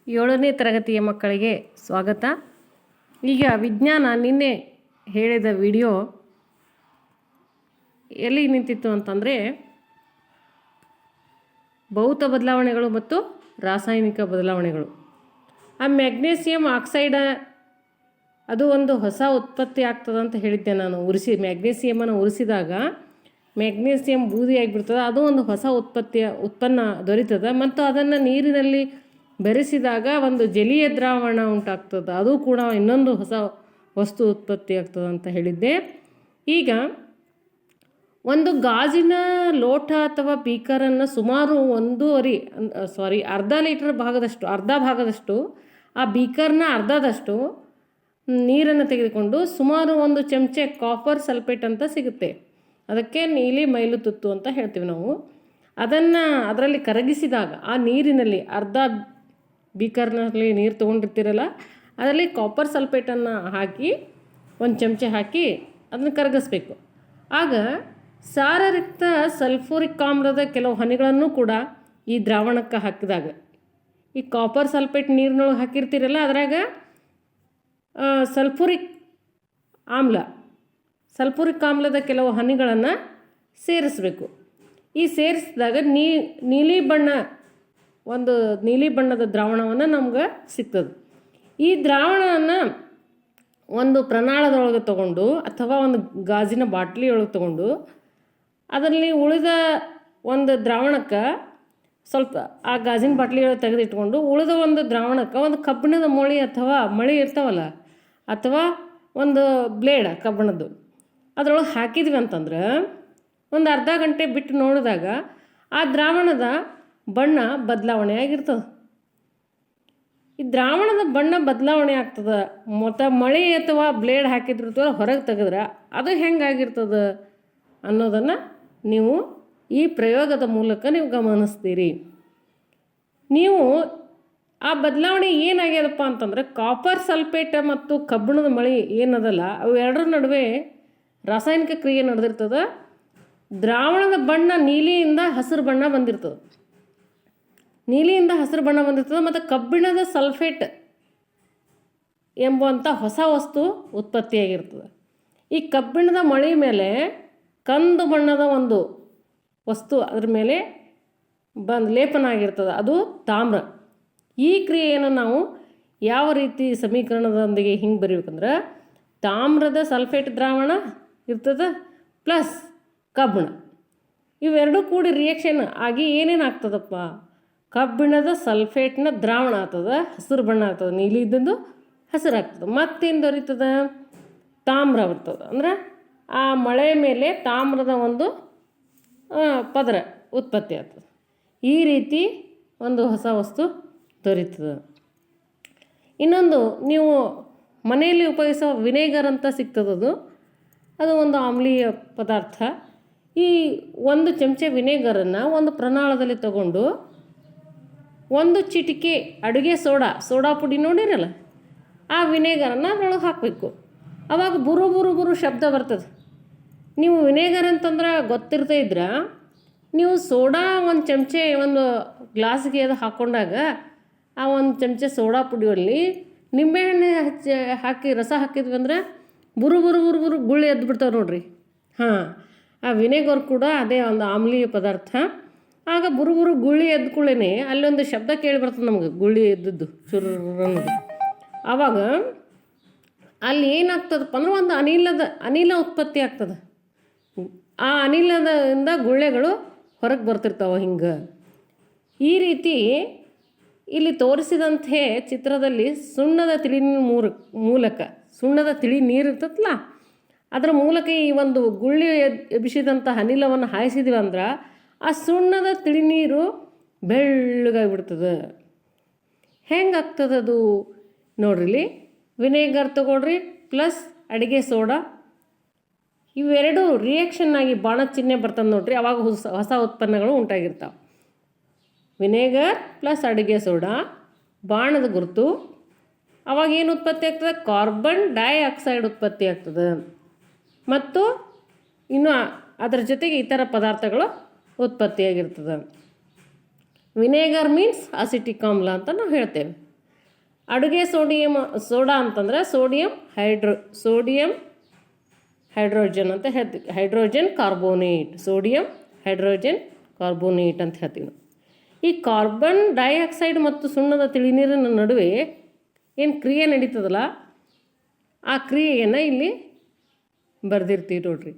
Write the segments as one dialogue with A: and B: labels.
A: 7ನೇ ತರಗತಿಯ ಮಕ್ಕಳಿಗೆ ಸ್ವಾಗತ. ಈಗ ವಿಜ್ಞಾನ ನಿನ್ನೆ ಹೇಳಿದ ವಿಡಿಯೋ ಎಲ್ಲಿ ನಿಂತಿತ್ತು ಅಂತಂದರೆ ಭೌತ ಬದಲಾವಣೆಗಳು ಮತ್ತು ರಾಸಾಯನಿಕ ಬದಲಾವಣೆಗಳು. ಆ ಮ್ಯಾಗ್ನೀಸಿಯಂ ಆಕ್ಸೈಡ್ ಅದು ಒಂದು ಹೊಸ ಉತ್ಪತ್ತಿ ಆಗ್ತದೆ ಅಂತ ಹೇಳಿದ್ದೆ ನಾನು. ಮ್ಯಾಗ್ನೀಸಿಯಮನ್ನು ಉರಿಸಿದಾಗ ಮ್ಯಾಗ್ನೀಸಿಯಂ ಬೂದಿ ಆಗಿಬಿಡ್ತದೆ. ಅದು ಒಂದು ಹೊಸ ಉತ್ಪನ್ನ ದೊರೀತದೆ ಮತ್ತು ಅದನ್ನು ನೀರಿನಲ್ಲಿ ಬೆರೆಸಿದಾಗ ಒಂದು ಜಲೀಯ ದ್ರಾವಣ ಉಂಟಾಗ್ತದೆ. ಅದು ಕೂಡ ಇನ್ನೊಂದು ಹೊಸ ವಸ್ತು ಉತ್ಪತ್ತಿ ಆಗ್ತದೆ ಅಂತ ಹೇಳಿದ್ದೆ. ಈಗ ಒಂದು ಗಾಜಿನ ಲೋಟ ಅಥವಾ ಬೀಕರನ್ನು ಸುಮಾರು ಅರ್ಧ ಲೀಟರ್ ಅರ್ಧ ಭಾಗದಷ್ಟು ಆ ಬೀಕರ್ನ ಅರ್ಧದಷ್ಟು ನೀರನ್ನು ತೆಗೆದುಕೊಂಡು ಸುಮಾರು 1 ಚಮಚೆ ಕಾಪರ್ ಸಲ್ಫೇಟ್ ಅಂತ ಸಿಗುತ್ತೆ. ಅದಕ್ಕೆ ನೀಲಿ ಮೈಲುತುತ್ತು ಅಂತ ಹೇಳ್ತೀವಿ ನಾವು. ಅದರಲ್ಲಿ ಕರಗಿಸಿದಾಗ ಆ ನೀರಿನಲ್ಲಿ ಅರ್ಧ ಬೀಕರ್ನಲ್ಲಿ ನೀರು ತೊಗೊಂಡಿರ್ತೀರಲ್ಲ, ಅದರಲ್ಲಿ ಕಾಪರ್ ಸಲ್ಫೇಟನ್ನು ಹಾಕಿ 1 ಚಮಚೆ ಹಾಕಿ ಅದನ್ನು ಕರಗಿಸ್ಬೇಕು. ಆಗ ಸಾರರಿಕ್ತ ಸಲ್ಫೂರಿಕ್ ಆಮ್ಲದ ಕೆಲವು ಹನಿಗಳನ್ನು ಕೂಡ ಈ ದ್ರಾವಣಕ್ಕೆ ಹಾಕಿದಾಗ, ಈ ಕಾಪರ್ ಸಲ್ಫೇಟ್ ನೀರಿನೊಳಗೆ ಹಾಕಿರ್ತೀರಲ್ಲ, ಅದರಾಗ ಸಲ್ಫೂರಿಕ್ ಆಮ್ಲದ ಕೆಲವು ಹನಿಗಳನ್ನು ಸೇರಿಸಬೇಕು. ಈ ಸೇರಿಸಿದಾಗ ನೀಲಿ ಬಣ್ಣದ ದ್ರಾವಣವನ್ನು ನಮ್ಗೆ ಸಿಗ್ತದೆ. ಈ ದ್ರಾವಣವನ್ನು ಒಂದು ಪ್ರನಾಳದೊಳಗೆ ತಗೊಂಡು ಅಥವಾ ಒಂದು ಗಾಜಿನ ಬಾಟ್ಲಿಯೊಳಗೆ ತಗೊಂಡು ಅದರಲ್ಲಿ ಉಳಿದ ಒಂದು ದ್ರಾವಣಕ್ಕೆ ಸ್ವಲ್ಪ ಆ ಗಾಜಿನ ಬಾಟ್ಲಿಯೊಳಗೆ ತೆಗೆದಿಟ್ಕೊಂಡು ಉಳಿದ ಒಂದು ದ್ರಾವಣಕ್ಕೆ ಒಂದು ಕಬ್ಬಿಣದ ಮಳಿ ಇರ್ತಾವಲ್ಲ, ಅಥವಾ ಒಂದು ಬ್ಲೇಡ್ ಕಬ್ಬಿಣದ್ದು ಅದರೊಳಗೆ ಹಾಕಿದ್ವಿ ಅಂತಂದ್ರೆ ಒಂದು ಅರ್ಧ ಗಂಟೆ ಬಿಟ್ಟು ನೋಡಿದಾಗ ಆ ದ್ರಾವಣದ ಬಣ್ಣ ಬದಲಾವಣೆ ಆಗಿರ್ತದೆ. ಈ ದ್ರಾವಣದ ಬಣ್ಣ ಬದಲಾವಣೆ ಆಗ್ತದೆ. ಮತ್ತು ಮಳೆ ಅಥವಾ ಬ್ಲೇಡ್ ಹಾಕಿದ್ರೂ ಹೊರಗೆ ತೆಗೆದ್ರೆ ಅದು ಹೆಂಗಾಗಿರ್ತದೆ ಅನ್ನೋದನ್ನು ನೀವು ಈ ಪ್ರಯೋಗದ ಮೂಲಕ ನೀವು ಗಮನಿಸ್ತೀರಿ. ನೀವು ಆ ಬದಲಾವಣೆ ಏನಾಗ್ಯದಪ್ಪ ಅಂತಂದರೆ, ಕಾಪರ್ ಸಲ್ಫೇಟ್ ಮತ್ತು ಕಬ್ಬಿಣದ ಮಳೆ ಏನದಲ್ಲ, ಅವು ಎರಡರ ನಡುವೆ ರಾಸಾಯನಿಕ ಕ್ರಿಯೆ ನಡೆದಿರ್ತದೆ. ದ್ರಾವಣದ ಬಣ್ಣ ನೀಲಿಯಿಂದ ಹಸಿರು ಬಣ್ಣ ಬಂದಿರ್ತದೆ ಮತ್ತು ಕಬ್ಬಿಣದ ಸಲ್ಫೇಟ್ ಎಂಬುವಂಥ ಹೊಸ ವಸ್ತು ಉತ್ಪತ್ತಿಯಾಗಿರ್ತದೆ. ಈ ಕಬ್ಬಿಣದ ಮಳೆ ಮೇಲೆ ಕಂದು ಬಣ್ಣದ ಒಂದು ವಸ್ತು ಅದರ ಮೇಲೆ ಲೇಪನ ಆಗಿರ್ತದೆ, ಅದು ತಾಮ್ರ. ಈ ಕ್ರಿಯೆಯನ್ನು ನಾವು ಯಾವ ರೀತಿ ಸಮೀಕರಣದೊಂದಿಗೆ ಹಿಂಗೆ ಬರೀಬೇಕಂದ್ರೆ, ತಾಮ್ರದ ಸಲ್ಫೇಟ್ ದ್ರಾವಣ ಇರ್ತದೆ ಪ್ಲಸ್ ಕಬ್ಬಿಣ, ಇವೆರಡೂ ಕೂಡಿ ರಿಯಾಕ್ಷನ್ ಆಗಿ ಏನೇನಾಗ್ತದಪ್ಪ, ಕಬ್ಬಿಣದ ಸಲ್ಫೇಟ್ನ ದ್ರಾವಣ ಆಗ್ತದೆ, ಹಸಿರು ಬಣ್ಣ ಆಗ್ತದೆ, ನೀಲಿ ಇದ್ದದ್ದು ಹಸಿರು ಆಗ್ತದೆ. ಮತ್ತೇನು ದೊರೀತದೆ, ತಾಮ್ರ ಬರ್ತದೆ. ಅಂದ್ರೆ ಆ ಮಳೆ ಮೇಲೆ ತಾಮ್ರದ ಒಂದು ಪದರ ಉತ್ಪತ್ತಿ ಆಗ್ತದೆ. ಈ ರೀತಿ ಒಂದು ಹೊಸ ವಸ್ತು ದೊರೀತದೆ. ಇನ್ನೊಂದು, ನೀವು ಮನೆಯಲ್ಲಿ ಉಪಯೋಗಿಸೋ ವಿನೇಗರ್ ಅಂತ ಸಿಗ್ತದದು, ಅದು ಒಂದು ಆಮ್ಲೀಯ ಪದಾರ್ಥ. ಈ 1 ಚಮಚೆ ವಿನೇಗರನ್ನು ಒಂದು ಪ್ರನಾಳದಲ್ಲಿ ತಗೊಂಡು 1 ಚಿಟಿಕೆ ಅಡುಗೆ ಸೋಡಾ ಪುಡಿ ನೋಡಿರಲ್ಲ, ಆ ವಿನೇಗರನ್ನು ಅದರೊಳಗೆ ಹಾಕಬೇಕು. ಆವಾಗ ಬುರು ಶಬ್ದ ಬರ್ತದೆ. ನೀವು ವಿನೇಗರ್ ಅಂತಂದ್ರೆ ಗೊತ್ತಿರ್ತಾ ಇದ್ರೆ, ನೀವು ಸೋಡಾ 1 ಚಮಚೆ ಒಂದು ಗ್ಲಾಸ್ಗೆ ಅದು ಹಾಕ್ಕೊಂಡಾಗ ಆ 1 ಚಮಚೆ ಸೋಡಾ ಪುಡಿಯಲ್ಲಿ ನಿಂಬೆಹಣ್ಣು ಹಾಕಿ ರಸ ಹಾಕಿದ್ವಿ ಅಂದ್ರೆ ಬುರು ಗುಳ್ಳಿ ಎದ್ದು ಬಿಡ್ತಾವೆ ನೋಡ್ರಿ. ಆ ವಿನೆಗರ್ ಕೂಡ ಅದೇ ಒಂದು ಆಮ್ಲೀಯ ಪದಾರ್ಥ. ಆಗ ಬುರು ಗುಳ್ಳಿ ಎದ್ದ ಕೂಡಲೇ ಅಲ್ಲೊಂದು ಶಬ್ದ ಕೇಳಿ ಬರ್ತದೆ ನಮಗೆ, ಗುಳ್ಳಿ ಎದ್ದದ್ದು ಚುರ್ರನ್ನೋದು. ಆವಾಗ ಅಲ್ಲಿ ಏನಾಗ್ತದಪ್ಪ ಅಂದ್ರೆ ಒಂದು ಅನಿಲ ಉತ್ಪತ್ತಿ ಆಗ್ತದೆ. ಆ ಅನಿಲದಿಂದ ಗುಳ್ಳೆಗಳು ಹೊರಗೆ ಬರ್ತಿರ್ತಾವೆ. ಹಿಂಗೆ ಈ ರೀತಿ ಇಲ್ಲಿ ತೋರಿಸಿದಂತೆ ಚಿತ್ರದಲ್ಲಿ ಸುಣ್ಣದ ತಿಳಿ ನೀರು ಇರ್ತದಲ್ಲ, ಅದರ ಮೂಲಕ ಈ ಒಂದು ಗುಳ್ಳಿ ಎಬ್ಬಿಸಿದಂಥ ಅನಿಲವನ್ನು ಹಾಯಿಸಿದ್ವಿ ಅಂದ್ರೆ ಆ ಸುಣ್ಣದ ತಿಳಿ ನೀರು ಬೆಳ್ಳಗಾಗಿಬಿಡ್ತದೆ. ಹೆಂಗಾಗ್ತದದು ನೋಡ್ರಿ, ವಿನೇಗರ್ ತಗೊಳ್ರಿ ಪ್ಲಸ್ ಅಡುಗೆ ಸೋಡಾ, ಇವೆರಡು ರಿಯಾಕ್ಷನ್ ಆಗಿ ಬಾಣದ ಚಿಹ್ನೆ ಬರ್ತದೆ ನೋಡ್ರಿ, ಅವಾಗ ಹೊಸ ಉತ್ಪನ್ನಗಳು ಉಂಟಾಗಿರ್ತಾವೆ. ವಿನೇಗರ್ ಪ್ಲಸ್ ಅಡುಗೆ ಸೋಡಾ, ಬಾಣದ ಗುರುತು, ಅವಾಗ ಏನು ಉತ್ಪತ್ತಿ ಆಗ್ತದೆ, ಕಾರ್ಬನ್ ಡೈಆಕ್ಸೈಡ್ ಉತ್ಪತ್ತಿ ಆಗ್ತದೆ. ಮತ್ತು ಇನ್ನು ಅದರ ಜೊತೆಗೆ ಇತರ ಪದಾರ್ಥಗಳು ಉತ್ಪತ್ತಿಯಾಗಿರ್ತದೆ. ವಿನೇಗರ್ ಮೀನ್ಸ್ ಅಸಿಟಿಕ್ ಆಮ್ಲ ಅಂತ ನಾವು ಹೇಳ್ತೇವೆ. ಅಡುಗೆ ಸೋಡಾ ಅಂತಂದ್ರೆ ಸೋಡಿಯಂ ಹೈಡ್ರೋಜನ್ ಅಂತ ಹೇಳ್ತೀವಿ, hydrogen carbonate, sodium hydrogen carbonate ಅಂತ ಹೇಳ್ತೀವಿ ನಾವು. ಈ ಕಾರ್ಬನ್ ಡೈಆಕ್ಸೈಡ್ ಮತ್ತು ಸುಣ್ಣದ ತಿಳಿನೀರಿನ ನಡುವೆ ಏನು ಕ್ರಿಯೆ ನಡೀತದಲ್ಲ, ಆ ಕ್ರಿಯೆಯನ್ನು ಇಲ್ಲಿ ಬರೆದಿರ್ತೀವಿ ನೋಡ್ರಿ.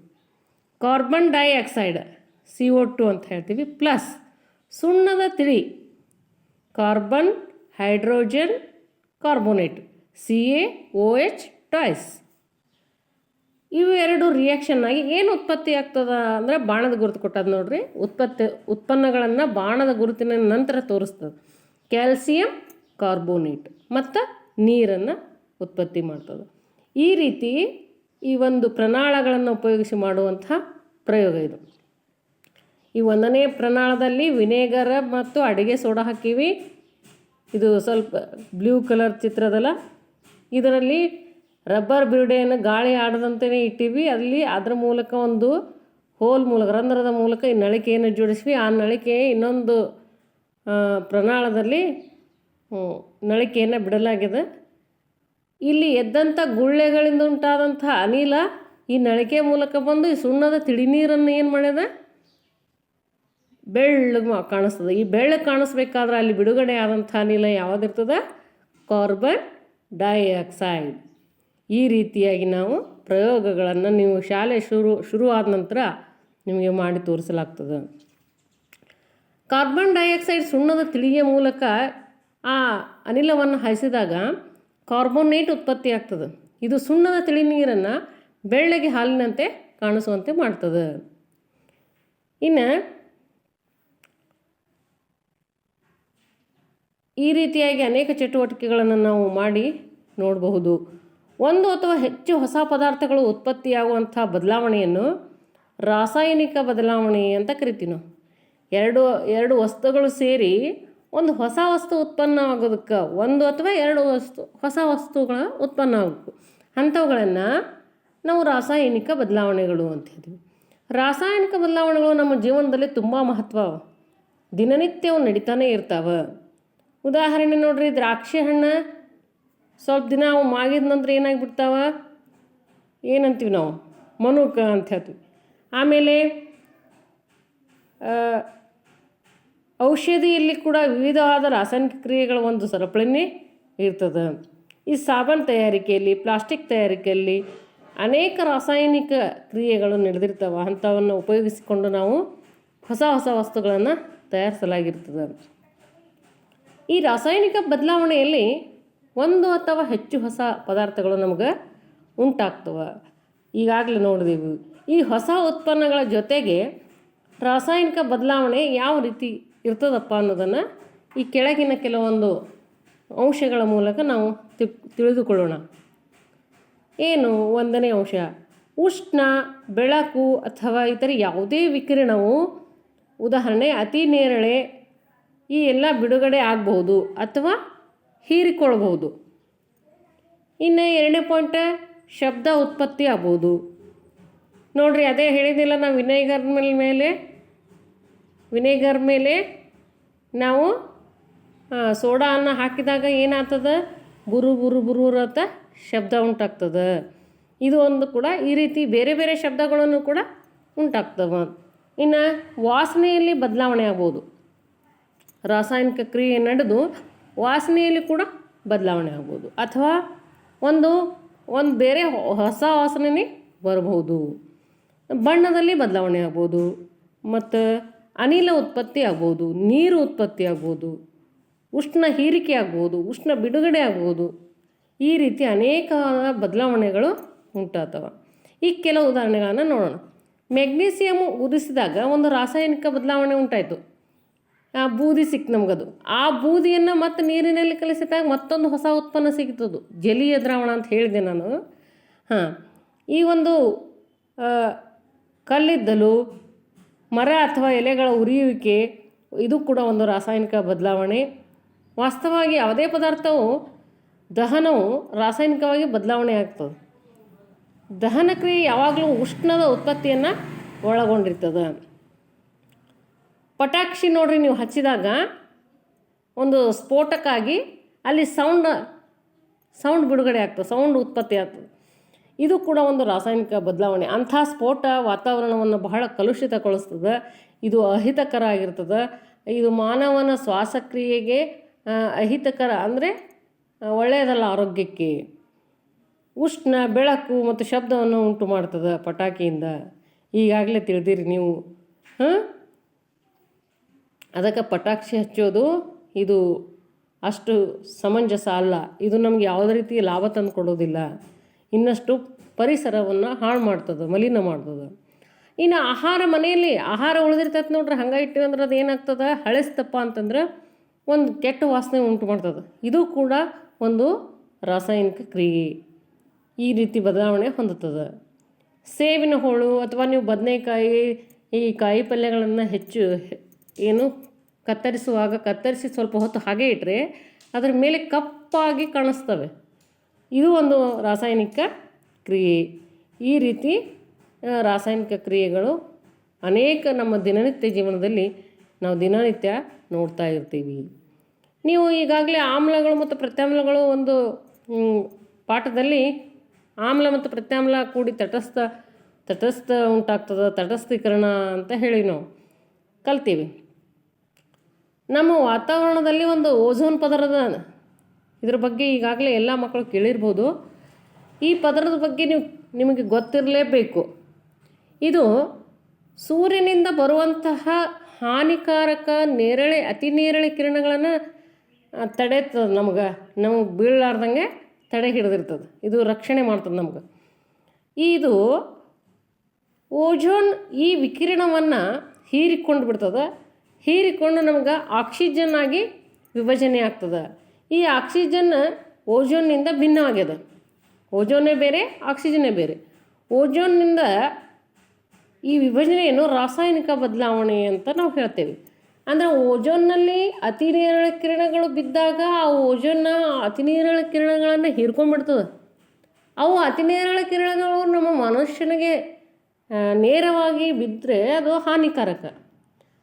A: ಕಾರ್ಬನ್ ಡೈಆಕ್ಸೈಡ್ CO2 ಅಂತ ಹೇಳ್ತೀವಿ, ಪ್ಲಸ್ ಸುಣ್ಣದ ತಿಳಿ carbon hydrogen carbonate CaOH twice. ಇವು ಎರಡು ರಿಯಾಕ್ಷನ್ ಆಗಿ ಏನು ಉತ್ಪತ್ತಿ ಆಗ್ತದ ಅಂದರೆ ಬಾಣದ ಗುರುತು ಕೊಟ್ಟದ್ದು ನೋಡ್ರಿ. ಉತ್ಪನ್ನಗಳನ್ನು ಬಾಣದ ಗುರುತಿನ ನಂತರ ತೋರಿಸ್ತದೆ. ಕ್ಯಾಲ್ಸಿಯಂ ಕಾರ್ಬೋನೇಟ್ ಮತ್ತು ನೀರನ್ನು ಉತ್ಪತ್ತಿ ಮಾಡ್ತದೆ. ಈ ರೀತಿ ಈ ಒಂದು ಪ್ರಣಾಳಗಳನ್ನು ಉಪಯೋಗಿಸಿ ಮಾಡುವಂಥ ಪ್ರಯೋಗ ಇದು. ಈ 1ನೇ ಪ್ರಣಾಳದಲ್ಲಿ ವಿನೇಗರ್ ಮತ್ತು ಅಡುಗೆ ಸೋಡಾ ಹಾಕೀವಿ. ಇದು ಸ್ವಲ್ಪ ಬ್ಲೂ ಕಲರ್ ಚಿತ್ರದಲ್ಲ. ಇದರಲ್ಲಿ ರಬ್ಬರ್ ಬಿರುಡೆಯನ್ನು ಗಾಳಿ ಆಡದಂತೆಯೇ ಇಟ್ಟಿವಿ. ಅಲ್ಲಿ ಅದರ ಮೂಲಕ ಒಂದು ರಂಧ್ರದ ಮೂಲಕ ಈ ನಳಿಕೆಯನ್ನು ಜೋಡಿಸ್ವಿ. ಆ ನಳಿಕೆ ಇನ್ನೊಂದು ಪ್ರಣಾಳದಲ್ಲಿ ನಳಿಕೆಯನ್ನು ಬಿಡಲಾಗಿದೆ. ಇಲ್ಲಿ ಎದ್ದಂಥ ಗುಳ್ಳೆಗಳಿಂದ ಉಂಟಾದಂಥ ಅನಿಲ ಈ ನಳಿಕೆ ಮೂಲಕ ಬಂದು ಈ ಸುಣ್ಣದ ತಿಳಿನೀರನ್ನು ಏನು ಮಾಡ್ಯದ, ಬೆಳ್ಳಗೆ ಕಾಣಿಸ್ತದೆ. ಈ ಬೆಳ್ಳಗೆ ಕಾಣಿಸ್ಬೇಕಾದ್ರೆ ಅಲ್ಲಿ ಬಿಡುಗಡೆ ಆದಂಥ ಅನಿಲ ಯಾವುದಿರ್ತದೆ, ಕಾರ್ಬನ್ ಡೈಆಕ್ಸೈಡ್. ಈ ರೀತಿಯಾಗಿ ನಾವು ಪ್ರಯೋಗಗಳನ್ನು ನೀವು ಶಾಲೆ ಶುರು ಆದ ನಂತರ ನಿಮಗೆ ಮಾಡಿ ತೋರಿಸಲಾಗ್ತದೆ. ಕಾರ್ಬನ್ ಡೈಆಕ್ಸೈಡ್ ಸುಣ್ಣದ ತಿಳಿಯ ಮೂಲಕ ಆ ಅನಿಲವನ್ನು ಹಾಯಿಸಿದಾಗ ಕಾರ್ಬೋನೇಟ್ ಉತ್ಪತ್ತಿ ಆಗ್ತದೆ. ಇದು ಸುಣ್ಣದ ತಿಳಿ ನೀರನ್ನು ಬೆಳ್ಳಗೆ ಹಾಲಿನಂತೆ ಕಾಣಿಸುವಂತೆ ಮಾಡ್ತದೆ. ಇನ್ನು ಈ ರೀತಿಯಾಗಿ ಅನೇಕ ಚಟುವಟಿಕೆಗಳನ್ನು ನಾವು ಮಾಡಿ ನೋಡಬಹುದು. ಒಂದು ಅಥವಾ ಹೆಚ್ಚು ಹೊಸ ಪದಾರ್ಥಗಳು ಉತ್ಪತ್ತಿಯಾಗುವಂಥ ಬದಲಾವಣೆಯನ್ನು ರಾಸಾಯನಿಕ ಬದಲಾವಣೆ ಅಂತ ಕರಿತೀವಿ ನಾವು. ಎರಡು ವಸ್ತುಗಳು ಸೇರಿ ಒಂದು ಹೊಸ ವಸ್ತು ಉತ್ಪನ್ನ ಆಗೋದಕ್ಕೆ, ಒಂದು ಅಥವಾ ಎರಡು ಹೊಸ ವಸ್ತುಗಳ ಉತ್ಪನ್ನ ಆಗಬೇಕು. ಅಂಥವುಗಳನ್ನು ನಾವು ರಾಸಾಯನಿಕ ಬದಲಾವಣೆಗಳು ಅಂತ ಹೇಳ್ತೀವಿ. ರಾಸಾಯನಿಕ ಬದಲಾವಣೆಗಳು ನಮ್ಮ ಜೀವನದಲ್ಲಿ ತುಂಬ ಮಹತ್ವ, ದಿನನಿತ್ಯವು ನಡೀತಾನೆ ಇರ್ತಾವೆ. ಉದಾಹರಣೆ ನೋಡ್ರಿ, ದ್ರಾಕ್ಷಿ ಹಣ್ಣು ಸ್ವಲ್ಪ ದಿನ ಅವು ಮಾಗಿದ ನಂತರ ಏನಾಗಿಬಿಡ್ತಾವ, ಏನಂತೀವಿ ನಾವು, ಮನುಕ ಅಂತ ಹೇಳ್ತೀವಿ. ಆಮೇಲೆ ಔಷಧಿಯಲ್ಲಿ ಕೂಡ ವಿವಿಧವಾದ ರಾಸಾಯನಿಕ ಕ್ರಿಯೆಗಳ ಒಂದು ಸರಪಳಿನೇ ಇರ್ತದೆ. ಈ ಸಾಬೂನು ತಯಾರಿಕೆಯಲ್ಲಿ, ಪ್ಲಾಸ್ಟಿಕ್ ತಯಾರಿಕೆಯಲ್ಲಿ ಅನೇಕ ರಾಸಾಯನಿಕ ಕ್ರಿಯೆಗಳು ನಡೆದಿರ್ತವೆ. ಅಂಥವನ್ನು ಉಪಯೋಗಿಸಿಕೊಂಡು ನಾವು ಹೊಸ ವಸ್ತುಗಳನ್ನು ತಯಾರಿಸಲಾಗಿರ್ತದೆ. ಈ ರಾಸಾಯನಿಕ ಬದಲಾವಣೆಯಲ್ಲಿ ಒಂದು ಅಥವಾ ಹೆಚ್ಚು ಹೊಸ ಪದಾರ್ಥಗಳು ನಮಗೆ ಉಂಟಾಗ್ತವೆ. ಈಗಾಗಲೇ ನೋಡಿದೆವು. ಈ ಹೊಸ ಉತ್ಪನ್ನಗಳ ಜೊತೆಗೆ ರಾಸಾಯನಿಕ ಬದಲಾವಣೆ ಯಾವ ರೀತಿ ಇರ್ತದಪ್ಪ ಅನ್ನೋದನ್ನು ಈ ಕೆಳಗಿನ ಕೆಲವೊಂದು ಅಂಶಗಳ ಮೂಲಕ ನಾವು ತಿಳಿದುಕೊಳ್ಳೋಣ. ಏನು? 1ನೇ ಅಂಶ, ಉಷ್ಣ, ಬೆಳಕು ಅಥವಾ ಇತರ ಯಾವುದೇ ವಿಕಿರಣವು, ಉದಾಹರಣೆ ಅತಿ ನೇರಳೆ, ಈ ಎಲ್ಲ ಬಿಡುಗಡೆ ಆಗಬಹುದು ಅಥವಾ ಹೀರಿಕೊಳ್ಳಬಹುದು. ಇನ್ನು 2ನೇ ಪಾಯಿಂಟ್, ಶಬ್ದ ಉತ್ಪತ್ತಿ ಆಗ್ಬೋದು. ನೋಡ್ರಿ, ಅದೇ ಹೇಳಿದಿಲ್ಲ ನಾವು ವಿನೇಗರ್ ಮೇಲೆ ನಾವು ಸೋಡಾವನ್ನು ಹಾಕಿದಾಗ ಏನಾಗ್ತದೆ, ಬುರು ಬುರು ಬುರು ಅಂತ ಶಬ್ದ ಉಂಟಾಗ್ತದೆ. ಇದು ಒಂದು ಕೂಡ ಈ ರೀತಿ ಬೇರೆ ಬೇರೆ ಶಬ್ದಗಳನ್ನು ಕೂಡ ಉಂಟಾಗ್ತವೆ. ಇನ್ನು ವಾಸನೆಯಲ್ಲಿ ಬದಲಾವಣೆ ಆಗ್ಬೋದು. ರಾಸಾಯನಿಕ ಕ್ರಿಯೆ ನಡೆದು ವಾಸನೆಯಲ್ಲಿ ಕೂಡ ಬದಲಾವಣೆ ಆಗ್ಬೋದು, ಅಥವಾ ಒಂದು ಬೇರೆ ಹೊಸ ವಾಸನೆ ಬರಬಹುದು. ಬಣ್ಣದಲ್ಲಿ ಬದಲಾವಣೆ ಆಗ್ಬೋದು, ಮತ್ತು ಅನಿಲ ಉತ್ಪತ್ತಿ ಆಗ್ಬೋದು, ನೀರು ಉತ್ಪತ್ತಿ ಆಗ್ಬೋದು, ಉಷ್ಣ ಹೀರಿಕೆ ಆಗ್ಬೋದು, ಉಷ್ಣ ಬಿಡುಗಡೆ ಆಗ್ಬೋದು. ಈ ರೀತಿ ಅನೇಕ ಬದಲಾವಣೆಗಳು ಉಂಟಾಗ್ತವೆ. ಈ ಕೆಲವು ಉದಾಹರಣೆಗಳನ್ನು ನೋಡೋಣ. ಮೆಗ್ನೀಸಿಯಮ್ ಉರಿಸಿದಾಗ ಒಂದು ರಾಸಾಯನಿಕ ಬದಲಾವಣೆ ಉಂಟಾಯಿತು. ಬೂದಿ ಸಿಕ್ತು ನಮಗದು. ಆ ಬೂದಿಯನ್ನು ಮತ್ತೆ ನೀರಿನಲ್ಲಿ ಕಲಿಸಿದಾಗ ಮತ್ತೊಂದು ಹೊಸ ಉತ್ಪನ್ನ ಸಿಗ್ತದೆ, ಜಲೀಯ ದ್ರಾವಣ ಅಂತ ಹೇಳಿದೆ ನಾನು. ಈ ಒಂದು ಕಲ್ಲಿದ್ದಲು, ಮರ ಅಥವಾ ಎಲೆಗಳ ಉರಿಯುವಿಕೆ, ಇದು ಕೂಡ ಒಂದು ರಾಸಾಯನಿಕ ಬದಲಾವಣೆ. ವಾಸ್ತವವಾಗಿ ಯಾವುದೇ ಪದಾರ್ಥವು ದಹನವು ರಾಸಾಯನಿಕವಾಗಿ ಬದಲಾವಣೆ ಆಗ್ತದೆ. ದಹನ ಕ್ರಿಯೆ ಯಾವಾಗಲೂ ಉಷ್ಣದ ಉತ್ಪತ್ತಿಯನ್ನು ಒಳಗೊಂಡಿರ್ತದೆ. ಪಟಾಕ್ಷಿ ನೋಡ್ರಿ, ನೀವು ಹಚ್ಚಿದಾಗ ಒಂದು ಸ್ಫೋಟಕ್ಕಾಗಿ ಅಲ್ಲಿ ಸೌಂಡ್ ಸೌಂಡ್ ಬಿಡುಗಡೆ ಆಗ್ತದೆ, ಸೌಂಡ್ ಉತ್ಪತ್ತಿ ಆಗ್ತದೆ. ಇದು ಕೂಡ ಒಂದು ರಾಸಾಯನಿಕ ಬದಲಾವಣೆ. ಅಂಥ ಸ್ಫೋಟ ವಾತಾವರಣವನ್ನು ಬಹಳ ಕಲುಷಿತಗೊಳಿಸ್ತದೆ. ಇದು ಅಹಿತಕರ ಆಗಿರ್ತದೆ. ಇದು ಮಾನವನ ಶ್ವಾಸಕ್ರಿಯೆಗೆ ಅಹಿತಕರ, ಅಂದರೆ ಒಳ್ಳೆಯದಲ್ಲ ಆರೋಗ್ಯಕ್ಕೆ. ಉಷ್ಣ, ಬೆಳಕು ಮತ್ತು ಶಬ್ದವನ್ನು ಉಂಟು ಮಾಡ್ತದೆ ಪಟಾಕಿಯಿಂದ. ಈಗಾಗಲೇ ತಿಳಿದಿರಿ ನೀವು. ಅದಕ್ಕೆ ಪಟಾಕಿ ಹಚ್ಚೋದು ಇದು ಅಷ್ಟು ಸಮಂಜಸ ಅಲ್ಲ. ಇದು ನಮ್ಗೆ ಯಾವುದೇ ರೀತಿ ಲಾಭ ತಂದು ಕೊಡೋದಿಲ್ಲ. ಇನ್ನಷ್ಟು ಪರಿಸರವನ್ನು ಹಾಳು ಮಾಡ್ತದೆ, ಮಲಿನ ಮಾಡ್ತದೆ. ಇನ್ನು ಆಹಾರ, ಮನೆಯಲ್ಲಿ ಆಹಾರ ಉಳಿದಿರ್ತೈತೆ ನೋಡ್ರಿ, ಹಂಗೆ ಇಟ್ಟಿವಿ ಅಂದ್ರೆ ಅದು ಏನಾಗ್ತದೆ, ಹಳೆಸ್ತಪ್ಪ ಅಂತಂದ್ರೆ ಒಂದು ಕೆಟ್ಟ ವಾಸನೆ ಉಂಟು ಮಾಡ್ತದೆ. ಇದು ಕೂಡ ಒಂದು ರಾಸಾಯನಿಕ ಕ್ರಿಯೆ. ಈ ರೀತಿ ಬದಲಾವಣೆ ಹೊಂದುತ್ತದೆ. ಸೇವಿನ ಹೋಳು ಅಥವಾ ನೀವು ಬದನೆಕಾಯಿ, ಈ ಕಾಯಿ ಪಲ್ಯಗಳನ್ನು ಹೆಚ್ಚು ಕತ್ತರಿಸಿ ಸ್ವಲ್ಪ ಹೊತ್ತು ಹಾಗೆ ಇಟ್ಟರೆ ಅದರ ಮೇಲೆ ಕಪ್ಪಾಗಿ ಕಾಣಿಸ್ತವೆ. ಇದು ಒಂದು ರಾಸಾಯನಿಕ ಕ್ರಿಯೆ. ಈ ರೀತಿ ರಾಸಾಯನಿಕ ಕ್ರಿಯೆಗಳು ಅನೇಕ ನಮ್ಮ ದಿನನಿತ್ಯ ಜೀವನದಲ್ಲಿ ನಾವು ದಿನನಿತ್ಯ ನೋಡ್ತಾ ಇರ್ತೀವಿ. ನೀವು ಈಗಾಗಲೇ ಆಮ್ಲಗಳು ಮತ್ತು ಪ್ರತ್ಯಾಮ್ಲಗಳು ಒಂದು ಪಾಠದಲ್ಲಿ ಆಮ್ಲ ಮತ್ತು ಪ್ರತ್ಯಾಮ್ಲ ಕೂಡಿ ತಟಸ್ಥ ಉಂಟಾಗ್ತದೆ, ತಟಸ್ಥೀಕರಣ ಅಂತ ಹೇಳಿ ನಾವು ಕಲ್ತೀವಿ. ನಮ್ಮ ವಾತಾವರಣದಲ್ಲಿ ಒಂದು ಓಝೋನ್ ಪದರದ, ಇದ್ರ ಬಗ್ಗೆ ಈಗಾಗಲೇ ಎಲ್ಲ ಮಕ್ಕಳು ಕೇಳಿರ್ಬೋದು. ಈ ಪದರದ ಬಗ್ಗೆ ನಿಮಗೆ ಗೊತ್ತಿರಲೇಬೇಕು. ಇದು ಸೂರ್ಯನಿಂದ ಬರುವಂತಹ ಹಾನಿಕಾರಕ ಅತಿ ನೇರಳೆ ಕಿರಣಗಳನ್ನು ತಡೆತದೆ. ನಮಗೆ ಬೀಳಲಾರ್ದಂಗೆ ತಡೆ ಹಿಡಿದಿರ್ತದೆ. ಇದು ರಕ್ಷಣೆ ಮಾಡ್ತದೆ ನಮ್ಗೆ. ಇದು ಓಝೋನ್ ಈ ವಿಕಿರಣವನ್ನು ಹೀರಿಕೊಂಡು ಬಿಡ್ತದೆ. ಹೀರಿಕೊಂಡು ನಮ್ಗೆ ಆಕ್ಸಿಜನ್ ಆಗಿ ವಿಭಜನೆ ಆಗ್ತದೆ. ಈ ಆಕ್ಸಿಜನ್ ಓಝೋನ್ನಿಂದ ಭಿನ್ನವಾಗ್ಯದ. ಓಝೋನೇ ಬೇರೆ, ಆಕ್ಸಿಜನ್ನೇ ಬೇರೆ. ಓಝೋನ್ನಿಂದ ಈ ವಿಭಜನೆಯನ್ನು ರಾಸಾಯನಿಕ ಬದಲಾವಣೆ ಅಂತ ನಾವು ಹೇಳ್ತೇವೆ. ಅಂದರೆ ಓಝೋನ್ನಲ್ಲಿ ಅತಿ ನೇರಳೆ ಕಿರಣಗಳು ಬಿದ್ದಾಗ ಆ ಓಝೋನ್ನ ಅತಿ ನೇರಳೆ ಕಿರಣಗಳನ್ನು ಹೀರ್ಕೊಂಡ್ಬಿಡ್ತದೆ. ಅವು ಅತಿ ನೇರಳೆ ಕಿರಣಗಳು ನಮ್ಮ ಮನುಷ್ಯನಿಗೆ ನೇರವಾಗಿ ಬಿದ್ದರೆ ಅದು ಹಾನಿಕಾರಕ.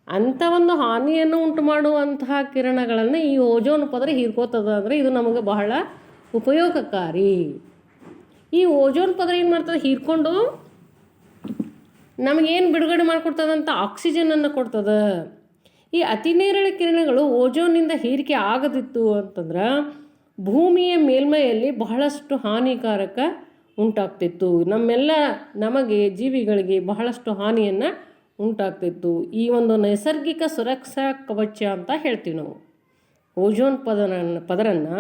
A: ಅಂಥ ಒಂದು ಹಾನಿಯನ್ನು ಉಂಟು ಮಾಡುವಂತಹ ಕಿರಣಗಳನ್ನು ಈ ಓಝೋನ್ ಪದರ ಹೀರ್ಕೋತದ. ಅಂದರೆ ಇದು ನಮಗೆ ಬಹಳ ಉಪಯೋಗಕಾರಿ. ಈ ಓಝೋನ್ ಪದರ ಏನು ಮಾಡ್ತದೆ, ಹೀರ್ಕೊಂಡು ನಮಗೇನು ಬಿಡುಗಡೆ ಮಾಡಿಕೊಡ್ತದಂತ ಆಕ್ಸಿಜನನ್ನು ಕೊಡ್ತದೆ. ಈ ಅತಿ ನೇರಳೆ ಕಿರಣಗಳು ಓಝೋನ್ನಿಂದ ಹೀರಿಕೆ ಆಗದಿತ್ತು ಅಂತಂದ್ರೆ ಭೂಮಿಯ ಮೇಲ್ಮೈಯಲ್ಲಿ ಬಹಳಷ್ಟು ಹಾನಿಕಾರಕ ಉಂಟಾಗ್ತಿತ್ತು. ನಮಗೆ ಜೀವಿಗಳಿಗೆ ಬಹಳಷ್ಟು ಹಾನಿಯನ್ನು ಉಂಟಾಗ್ತಿತ್ತು. ಈ ಒಂದು ನೈಸರ್ಗಿಕ ಸುರಕ್ಷಾ ಕವಚ ಅಂತ ಹೇಳ್ತೀವಿ ನಾವು. ಓಝೋನ್ ಪದರನ್ನು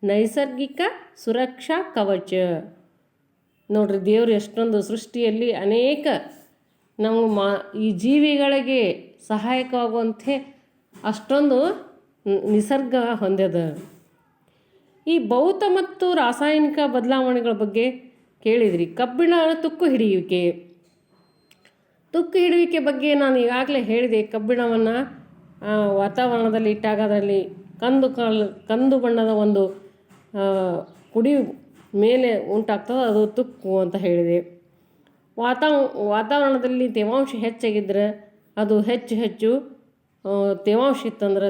A: ನೈಸರ್ಗಿಕ ಸುರಕ್ಷಾ ಕವಚ. ನೋಡ್ರಿ, ದೇವರು ಎಷ್ಟೊಂದು ಸೃಷ್ಟಿಯಲ್ಲಿ ಅನೇಕ ಈ ಜೀವಿಗಳಿಗೆ ಸಹಾಯಕವಾಗುವಂತೆ ಅಷ್ಟೊಂದು ನಿಸರ್ಗ ಹೊಂದ್ಯದ. ಈ ಭೌತ ಮತ್ತು ರಾಸಾಯನಿಕ ಬದಲಾವಣೆಗಳ ಬಗ್ಗೆ ಕೇಳಿದ್ರಿ. ಕಬ್ಬಿಣ ತುಕ್ಕು ಹಿಡಿಯುವಿಕೆ ಬಗ್ಗೆ ನಾನು ಈಗಾಗಲೇ ಹೇಳಿದೆ. ಕಬ್ಬಿಣವನ್ನು ವಾತಾವರಣದಲ್ಲಿ ಇಟ್ಟಾಗ ಅದರಲ್ಲಿ ಕಂದು ಬಣ್ಣದ ಒಂದು ಪುಡಿ ಮೇಲೆ ಉಂಟಾಗ್ತದೆ, ಅದು ತುಕ್ಕು ಅಂತ ಹೇಳಿದೆ. ವಾತಾವರಣದಲ್ಲಿ ತೇವಾಂಶ ಹೆಚ್ಚಾಗಿದ್ದರೆ ಅದು ಹೆಚ್ಚು ತೇವಾಂಶ ಇತ್ತಂದ್ರೆ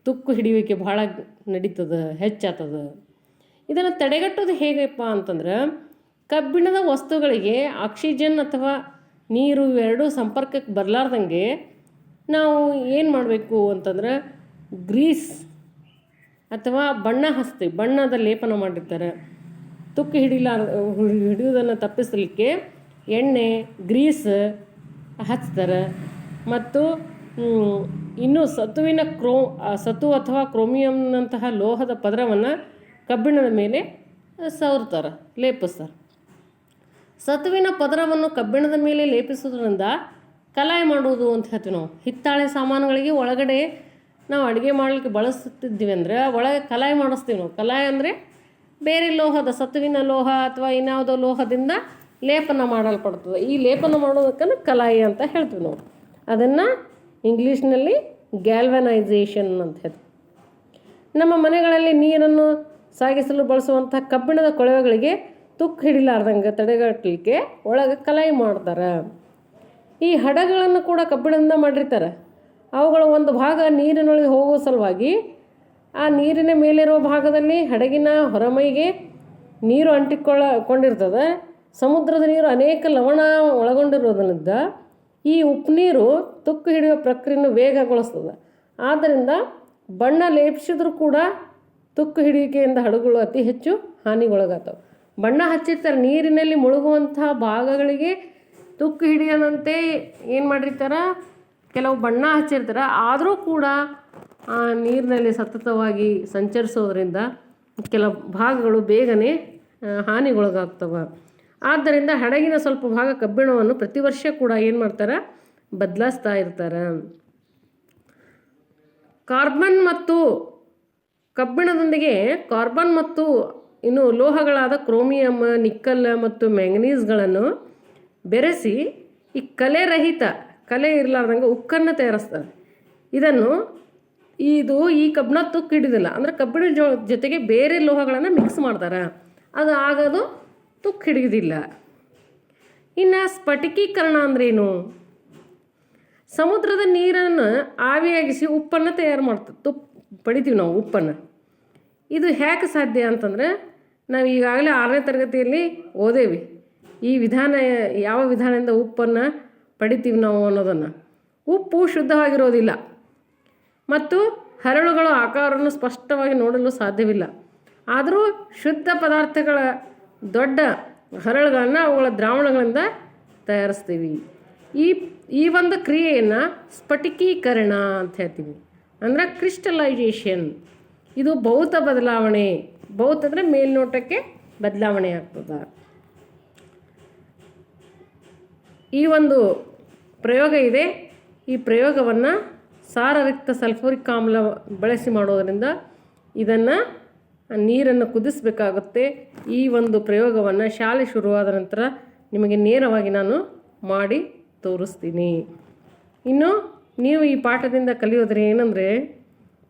A: ತುಕ್ಕು ಹಿಡಿಯುವಿಕೆ ಭಾಳ ನಡೀತದೆ, ಹೆಚ್ಚಾಗ್ತದೆ. ಇದನ್ನು ತಡೆಗಟ್ಟೋದು ಹೇಗಪ್ಪ ಅಂತಂದ್ರೆ ಕಬ್ಬಿಣದ ವಸ್ತುಗಳಿಗೆ ಆಕ್ಸಿಜನ್ ಅಥವಾ ನೀರು ಇವೆರಡೂ ಸಂಪರ್ಕಕ್ಕೆ ಬರಲಾರ್ದಂಗೆ ನಾವು ಏನು ಮಾಡಬೇಕು ಅಂತಂದ್ರೆ ಗ್ರೀಸ್ ಅಥವಾ ಬಣ್ಣದ ಲೇಪನ ಮಾಡಿರ್ತಾರೆ. ತುಕ್ಕು ಹಿಡಿಯೋದನ್ನು ತಪ್ಪಿಸಲಿಕ್ಕೆ ಎಣ್ಣೆ, ಗ್ರೀಸ್ ಹಚ್ತಾರೆ. ಮತ್ತು ಇನ್ನೂ ಸತು ಅಥವಾ ಕ್ರೋಮಿಯಂನಂತಹ ಲೋಹದ ಪದರವನ್ನು ಕಬ್ಬಿಣದ ಮೇಲೆ ಸವರ್ತಾರೆ, ಲೇಪಿಸ್ತಾರೆ. ಸತುವಿನ ಪದರವನ್ನು ಕಬ್ಬಿಣದ ಮೇಲೆ ಲೇಪಿಸೋದ್ರಿಂದ ಕಲಾಯಿ ಮಾಡುವುದು ಅಂತ ಹೇಳ್ತೀವಿ ನಾವು. ಹಿತ್ತಾಳೆ ಸಾಮಾನುಗಳಿಗೆ ಒಳಗಡೆ ನಾವು ಅಡುಗೆ ಮಾಡಲಿಕ್ಕೆ ಬಳಸುತ್ತಿದ್ದೀವಿ ಅಂದರೆ ಒಳಗೆ ಕಲಾಯಿ ಮಾಡಿಸ್ತೀವಿ ನಾವು. ಕಲಾಯಿ ಅಂದರೆ ಬೇರೆ ಲೋಹದ, ಸತುವಿನ ಲೋಹ ಅಥವಾ ಇನ್ಯಾವುದೋ ಲೋಹದಿಂದ ಲೇಪನ ಮಾಡಲ್ಪಡ್ತದೆ. ಈ ಲೇಪನ ಮಾಡೋದಕ್ಕನ್ನು ಕಲಾಯಿ ಅಂತ ಹೇಳ್ತೀವಿ ನಾವು. ಅದನ್ನು ಇಂಗ್ಲೀಷ್ನಲ್ಲಿ ಗ್ಯಾಲ್ವನೈಸೇಷನ್ ಅಂತ ಹೇಳ್ತೀವಿ. ನಮ್ಮ ಮನೆಗಳಲ್ಲಿ ನೀರನ್ನು ಸಾಗಿಸಲು ಬಳಸುವಂಥ ಕಬ್ಬಿಣದ ಕೊಳವೆಗಳಿಗೆ ತುಕ್ಕು ಹಿಡಿಲಾರ್ದಂಗೆ ತಡೆಗಟ್ಟಲಿಕ್ಕೆ ಒಳಗೆ ಕಲಾಯಿ ಮಾಡ್ತಾರೆ. ಈ ಹಡಗಳನ್ನು ಕೂಡ ಕಬ್ಬಿಣದಿಂದ ಮಾಡಿರ್ತಾರೆ. ಅವುಗಳ ಒಂದು ಭಾಗ ನೀರಿನೊಳಗೆ ಹೋಗೋ ಸಲುವಾಗಿ ಆ ನೀರಿನ ಮೇಲಿರುವ ಭಾಗದಲ್ಲಿ ಹಡಗಿನ ಹೊರಮೈಗೆ ನೀರು ಕೊಂಡಿರ್ತದೆ. ಸಮುದ್ರದ ನೀರು ಅನೇಕ ಲವಣ ಒಳಗೊಂಡಿರೋದ್ರಿಂದ ಈ ಉಪ್ಪು ನೀರು ತುಕ್ಕು ಹಿಡಿಯುವ ಪ್ರಕ್ರಿಯೆಯನ್ನು ವೇಗಗೊಳಿಸ್ತದೆ. ಆದ್ದರಿಂದ ಬಣ್ಣ ಲೇಪಿಸಿದ್ರೂ ಕೂಡ ತುಕ್ಕು ಹಿಡಿಯುವಿಕೆಯಿಂದ ಹಡಗುಗಳು ಅತಿ ಹೆಚ್ಚು ಹಾನಿಗೊಳಗಾಗ್ತವೆ. ಬಣ್ಣ ಹಚ್ಚಿರ್ತಾರೆ, ನೀರಿನಲ್ಲಿ ಮುಳುಗುವಂಥ ಭಾಗಗಳಿಗೆ ತುಕ್ಕು ಹಿಡಿಯದಂತೆ ಏನು ಮಾಡಿರ್ತಾರೆ, ಕೆಲವು ಬಣ್ಣ ಹಚ್ಚಿರ್ತಾರೆ. ಆದರೂ ಕೂಡ ನೀರಿನಲ್ಲಿ ಸತತವಾಗಿ ಸಂಚರಿಸೋದ್ರಿಂದ ಕೆಲವು ಭಾಗಗಳು ಬೇಗನೆ ಹಾನಿಗೊಳಗಾಗ್ತವೆ. ಆದ್ದರಿಂದ ಹಡಗಿನ ಸ್ವಲ್ಪ ಭಾಗ ಕಬ್ಬಿಣವನ್ನು ಪ್ರತಿ ವರ್ಷ ಕೂಡ ಏನು ಮಾಡ್ತಾರೆ, ಬದಲಾಯಿಸ್ತಾ ಇರ್ತಾರೆ. ಕಾರ್ಬನ್ ಮತ್ತು ಕಬ್ಬಿಣದೊಂದಿಗೆ ಕಾರ್ಬನ್ ಮತ್ತು ಇನ್ನು ಲೋಹಗಳಾದ ಕ್ರೋಮಿಯಂ, ನಿಕ್ಕಲ್ ಮತ್ತು ಮ್ಯಾಂಗನೀಸ್ಗಳನ್ನು ಬೆರೆಸಿ ಈ ಕಲೆ ಇರಲಾರ್ದಂಗೆ ಉಕ್ಕನ್ನು ತಯಾರಿಸ್ತಾರೆ. ಈ ಕಬ್ಬಿಣ ತುಕ್ಕು ಹಿಡಿದಿಲ್ಲ ಅಂದರೆ ಕಬ್ಬಿಣ ಜೊತೆಗೆ ಬೇರೆ ಲೋಹಗಳನ್ನು ಮಿಕ್ಸ್ ಮಾಡ್ತಾರೆ, ಅದು ಆಗೋದು ತುಕ್ಕು ಹಿಡಿಯೋದಿಲ್ಲ. ಇನ್ನು ಸ್ಫಟಿಕೀಕರಣ ಅಂದ್ರೇನು? ಸಮುದ್ರದ ನೀರನ್ನು ಆವಿಯಾಗಿಸಿ ಉಪ್ಪನ್ನು ತಯಾರು ಮಾಡ್ತೀವಿ, ಪಡಿತೀವಿ ನಾವು ಉಪ್ಪನ್ನು. ಇದು ಹೇಗೆ ಸಾಧ್ಯ ಅಂತಂದರೆ, ನಾವು ಈಗಾಗಲೇ 6ನೇ ತರಗತಿಯಲ್ಲಿ ಓದೇವಿ ಈ ವಿಧಾನ, ಯಾವ ವಿಧಾನದಿಂದ ಉಪ್ಪನ್ನು ಪಡಿತೀವಿ ನಾವು ಅನ್ನೋದನ್ನು. ಉಪ್ಪು ಶುದ್ಧವಾಗಿರೋದಿಲ್ಲ ಮತ್ತು ಹರಳುಗಳ ಆಕಾರವನ್ನು ಸ್ಪಷ್ಟವಾಗಿ ನೋಡಲು ಸಾಧ್ಯವಿಲ್ಲ. ಆದರೂ ಶುದ್ಧ ಪದಾರ್ಥಗಳ ದೊಡ್ಡ ಹರಳುಗಳನ್ನು ಅವುಗಳ ದ್ರಾವಣಗಳಿಂದ ತಯಾರಿಸ್ತೀವಿ. ಈ ಒಂದು ಕ್ರಿಯೆಯನ್ನು ಸ್ಫಟಿಕೀಕರಣ ಅಂತ ಹೇಳ್ತೀವಿ, ಅಂದರೆ ಕ್ರಿಸ್ಟಲೈಜೇಷನ್. ಇದು ಭೌತ ಬದಲಾವಣೆ. ಭೌತ ಅಂದರೆ ಮೇಲ್ನೋಟಕ್ಕೆ ಬದಲಾವಣೆ ಆಗ್ತದೆ. ಈ ಒಂದು ಪ್ರಯೋಗ ಇದೆ. ಈ ಪ್ರಯೋಗವನ್ನು ಸಾರರಿಕ್ತ ಸಲ್ಫೂರಿಕ್ ಆಮ್ಲ ಬಳಸಿ ಮಾಡೋದರಿಂದ ಇದನ್ನು ನೀರನ್ನು ಕುದಿಸಬೇಕಾಗುತ್ತೆ. ಈ ಒಂದು ಪ್ರಯೋಗವನ್ನು ಶಾಲೆ ಶುರುವಾದ ನಂತರ ನಿಮಗೆ ನೇರವಾಗಿ ನಾನು ಮಾಡಿ ತೋರಿಸ್ತೀನಿ. ಇನ್ನು ನೀವು ಈ ಪಾಠದಿಂದ ಕಲಿಯೋದ್ರೆ ಏನಂದರೆ,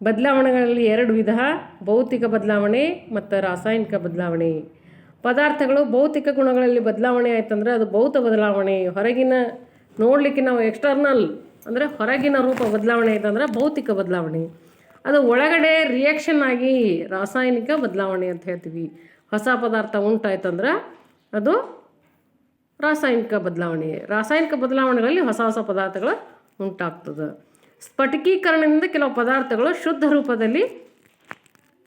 A: ಬದಲಾವಣೆಗಳಲ್ಲಿ 2 ವಿಧ: ಭೌತಿಕ ಬದಲಾವಣೆ ಮತ್ತು ರಾಸಾಯನಿಕ ಬದಲಾವಣೆ. ಪದಾರ್ಥಗಳು ಭೌತಿಕ ಗುಣಗಳಲ್ಲಿ ಬದಲಾವಣೆ ಆಯ್ತಂದ್ರೆ ಅದು ಭೌತ ಬದಲಾವಣೆ. ಹೊರಗಿನ ನೋಡಲಿಕ್ಕೆ ನಾವು ಎಕ್ಸ್ಟರ್ನಲ್ ಅಂದರೆ ಹೊರಗಿನ ರೂಪ ಬದಲಾವಣೆ ಆಯ್ತಂದ್ರೆ ಭೌತಿಕ ಬದಲಾವಣೆ. ಅದು ಒಳಗಡೆ ರಿಯಾಕ್ಷನ್ ಆಗಿ ರಾಸಾಯನಿಕ ಬದಲಾವಣೆ ಅಂತ ಹೇಳ್ತೀವಿ. ಹೊಸ ಪದಾರ್ಥ ಉಂಟಾಯ್ತಂದ್ರೆ ಅದು ರಾಸಾಯನಿಕ ಬದಲಾವಣೆ. ರಾಸಾಯನಿಕ ಬದಲಾವಣೆಗಳಲ್ಲಿ ಹೊಸ ಹೊಸ ಪದಾರ್ಥಗಳು ಉಂಟಾಗ್ತದೆ. ಸ್ಫಟಿಕೀಕರಣದಿಂದ ಕೆಲವು ಪದಾರ್ಥಗಳು ಶುದ್ಧ ರೂಪದಲ್ಲಿ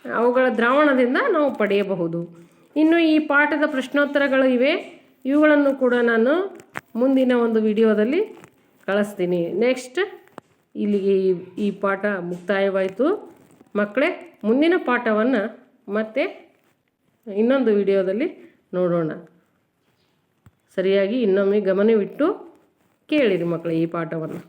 A: ಅವುಗಳ ದ್ರಾವಣದಿಂದ ನಾವು ಪಡೆಯಬಹುದು. ಇನ್ನು ಈ ಪಾಠದ ಪ್ರಶ್ನೋತ್ತರಗಳು ಇವೆ. ಇವುಗಳನ್ನು ಕೂಡ ನಾನು ಮುಂದಿನ ಒಂದು ವಿಡಿಯೋದಲ್ಲಿ ಕಳಿಸ್ತೀನಿ. ನೆಕ್ಸ್ಟ್ ಇಲ್ಲಿಗೆ ಈ ಪಾಠ ಮುಕ್ತಾಯವಾಯಿತು ಮಕ್ಕಳೇ. ಮುಂದಿನ ಪಾಠವನ್ನು ಮತ್ತೆ ಇನ್ನೊಂದು ವಿಡಿಯೋದಲ್ಲಿ ನೋಡೋಣ. ಸರಿಯಾಗಿ ಇನ್ನೊಮ್ಮೆ ಗಮನವಿಟ್ಟು ಕೇಳಿರಿ ಮಕ್ಕಳೇ ಈ ಪಾಠವನ್ನು.